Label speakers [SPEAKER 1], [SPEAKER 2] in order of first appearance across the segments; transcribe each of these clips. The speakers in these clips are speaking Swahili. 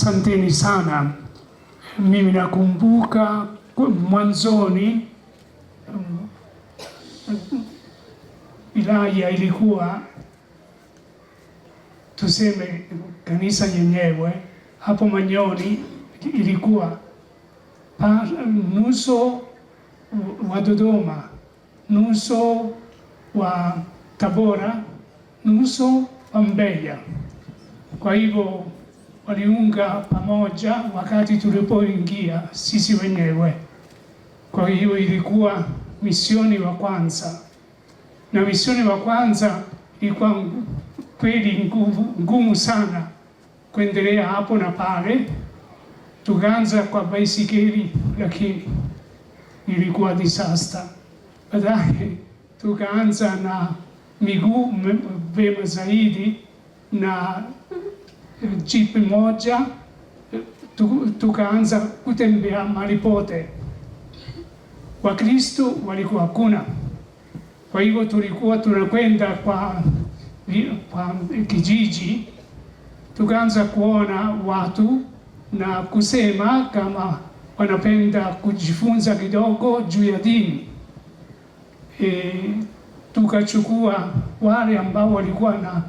[SPEAKER 1] Asanteni sana. Mimi nakumbuka mwanzoni wilaya ilikuwa tuseme kanisa yenyewe hapo Manyoni ilikuwa nusu wa Dodoma, nusu wa Tabora, nusu wa Mbeya. Kwa hivyo waliunga pamoja wakati tulipoingia sisi wenyewe. Kwa hiyo ilikuwa misioni wa kwanza, na misioni wa kwanza ilikuwa kweli ngumu sana kuendelea hapo na pale. Tukaanza kwa baisikeli, lakini ilikuwa disaster. Baadaye tukaanza na miguu vema zaidi na jipi moja, tukaanza kutembea mahali pote. Wakristo walikuwa hakuna. Kwa hivyo tulikuwa tunakwenda kwa kijiji, tukaanza kuona watu na kusema kama wanapenda kujifunza kidogo juu ya dini. Tukachukua wale ambao walikuwa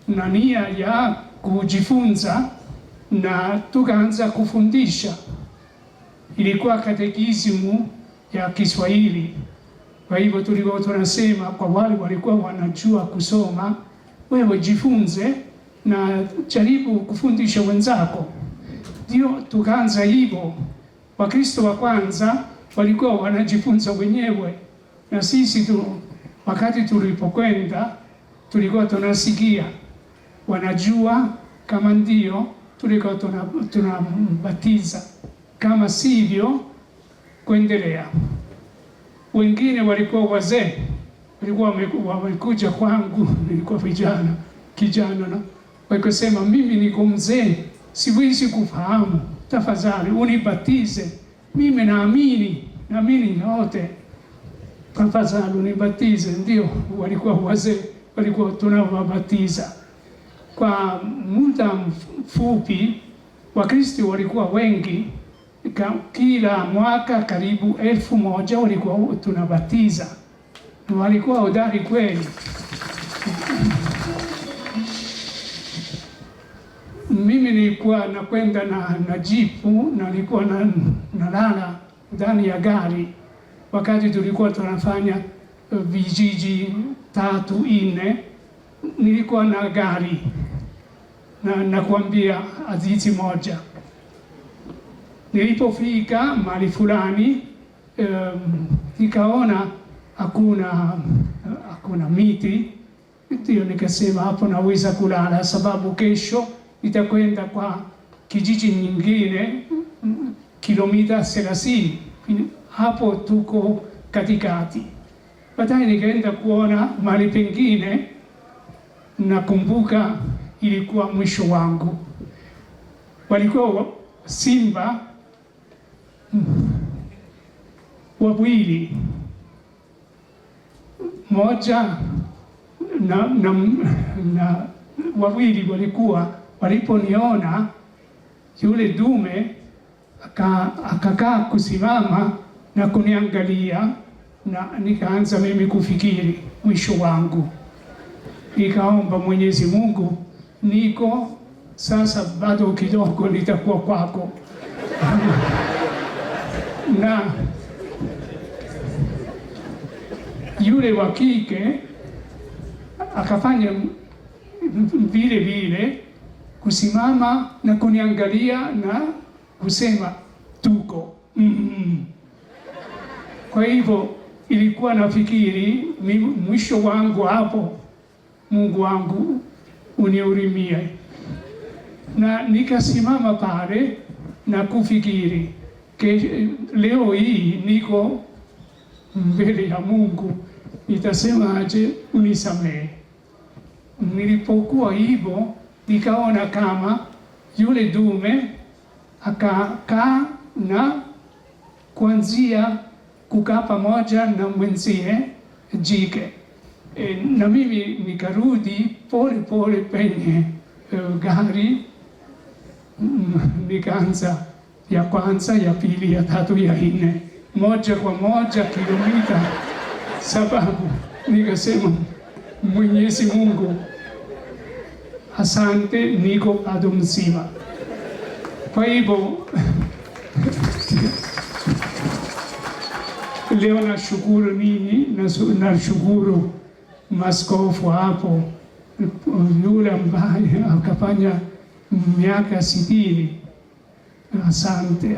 [SPEAKER 1] na nia ya kujifunza na tukaanza kufundisha. Ilikuwa katekisimu ya Kiswahili. Kwa hivyo tulikuwa tunasema kwa wale walikuwa wanajua kusoma, wewe jifunze na jaribu kufundisha wenzako. Ndio tukaanza hivyo. Wakristo wa kwanza walikuwa wanajifunza wenyewe, na sisi wakati tulipokwenda tulikuwa tunasikia wanajua, kama ndio tulikuwa tunabatiza, kama sivyo kuendelea. Wengine walikuwa wazee, walikuwa wamekuja kwangu, nilikuwa kijana na wakasema, mimi niko mzee, siwezi kufahamu, tafadhali unibatize, mimi naamini yote, tafadhali unibatize. Ndio walikuwa wazee, walikuwa tunawabatiza. Kwa muda mfupi Wakristo walikuwa wengi, kila mwaka karibu 1000 walikuwa tunabatiza. Walikuwa hodari kweli. Mimi nilikuwa nakwenda na jipu, na nilikuwa nalala ndani ya gari wakati tulikuwa tunafanya vijiji 3-4. Nilikuwa na gari na nakwambia hadithi moja. Nilipofika mahali fulani, nikaona hakuna miti. Ndio nikasema hapo naweza kulala, sababu kesho nitakwenda kwa kijiji nyingine kilomita 30. Hapo tuko katikati. Baadaye nikaenda kuona mahali pengine. Nakumbuka ilikuwa mwisho wangu. Walikuwa simba wawili, moja na wawili walikuwa, waliponiona yule dume akakaa kusimama na kuniangalia, na nikaanza mimi kufikiri mwisho wangu. Nikaomba Mwenyezi Mungu, niko sasa bado kidogo nitakuwa kwako. Na yule wa kike akafanya vile kusimama na kuniangalia na kusema tuko. Kwa hivyo ilikuwa nafikiri mwisho wangu hapo, Mungu wangu unihurumie. Na nikasimama pale na kufikiri leo hii niko mbele ya Mungu, nitasema aje unisamehe. Nilipokuwa hivyo nikaona kama yule dume akakaa na kuanzia kukaa pamoja na mwenzie jike. Na mimi nikarudi pole penye gari nikaanza ya kwanza, ya pili, ya tatu, ya nne, moja kwa moja kilomita, sababu nikasema Mwenyezi Mungu, asante, niko bado mzima. Kwa hivyo leo nashukuru ninyi, nashukuru maskofu hapo, yule ambaye akafanya miaka 60.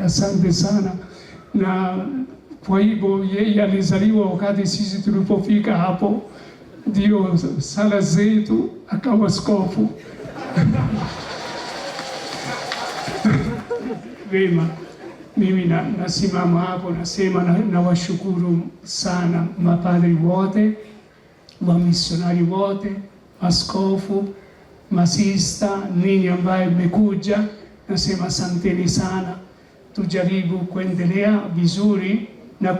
[SPEAKER 1] Asante sana. Na kwa hivyo yeye alizaliwa wakati sisi tulipofika hapo, ndio sala zetu akawa askofu. Vema, mimi nasimama hapo, nasema nawashukuru sana mapadri wote, wamisionari wote, askofu, masista, ninyi ambaye mmekuja, nasema asanteni sana. Tujaribu kuendelea vizuri na